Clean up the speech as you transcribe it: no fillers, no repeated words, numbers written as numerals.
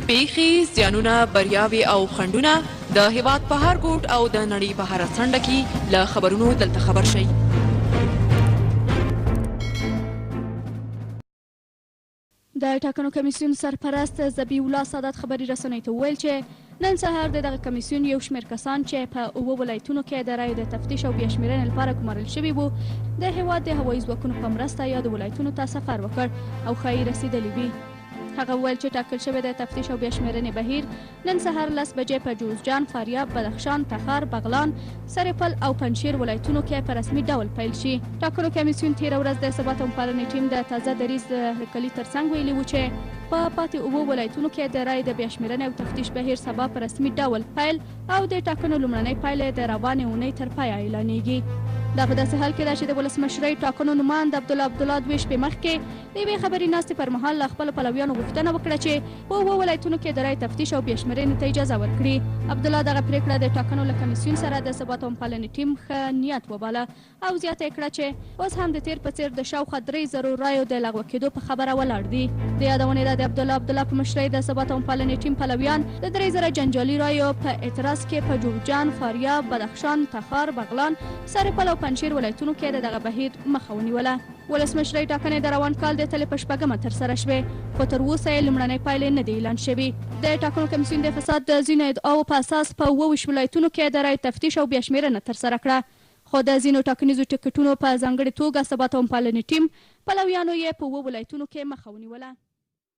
پیښې، زیانونه، بریاوې او خنډونه د هیواد په هر ګوټ او د نړۍ په هره څنډه کې له خبرونو دلته خبر شئ. د ټاکنو کمیسیون سرپرست ذبیح الله سادات خبري رسنیو ته وویل چې نن سهار د دغه کمیسیون یو شمېر کسان چې په 7 ولایتونو کې د رایو د تفتیش او بیاشمېرنې لپاره ګمارل شوي وو د هیواد د هوایي ځواکونو په مرسته یادو ولایتونو ته سفر وکړ او ښایي رسیدلي وي. هغه وویل چې ټاکل شوی د تفتیش او بیاشمېرنې بهیر نن سهار 10 بجې په جوزجان، فاریاب، بدخشان، تخار، بغلان، سرپل او پنجشیر ولایتونو کې په رسمي ډول پیل شي. ټاکنو کمیسیون تېره ورځ د ثبات او پالنې ټیم د تازه دریځ د هرکلي ترڅنګ ویلي وو چې په پاتې 7 ولایتونو کې د رایې د بیاشمېرنې او تفتیش بهیر سبا په رسمي ډول پیل او د ټاکنو لومړنۍ پایلې د روانې اونۍ تر پایه اعلانېږي. دا په داسې حال کې ده چې د ولسمشرۍ ټاکنو نوماند عبدالله 2 شپې مخکې د یوې خبري ناستې پر مهال له خپلو پلویانو غوښتنه وکړه چې په 7 ولایتونو کې د رایې تفتیش او بیاشمېرنې ته اجازه ورکړي. عبدالله دغه پرېکړه د ټاکنو له کمیسیون سره د ثبات او پالنې ټیم ښه نیت وباله او زیاته یې کړه چې اوس هم د تېر په څېر د شاوخوا 3000 رایو د لغوه کېدو په خبره ولاړ دي. د یادونې ده د عبدالله په مشرۍ د ثبات او پالنې ټیم پلویان د 3000 جنجالي رایو په اعتراض کې په جوزجان، فاریاب، بدخشان، تخار، بغلان، سرپل او پنجشیر ولایتونو کې د دغه بهیر مخه ونیوله. ولسمشرۍ ټاکنې د روان کال د تلې په 8مه ترسره شوې خو تر اوسه یې لومړنۍ پایلې نه دي اعلان شوي. د ټاکنو کمیسیون د فساد د ځینو ادعاو په اساس په 27 ولایتونو کې د رایو تفتیش او بیاشمېرنه ترسره کړه خو د ځینو ټاکنیزو ټکټونو په ځانګړې توګه ثبات او پالنې ټیم پلویانو یې په 7 ولایتونو کې مخه ونیوله.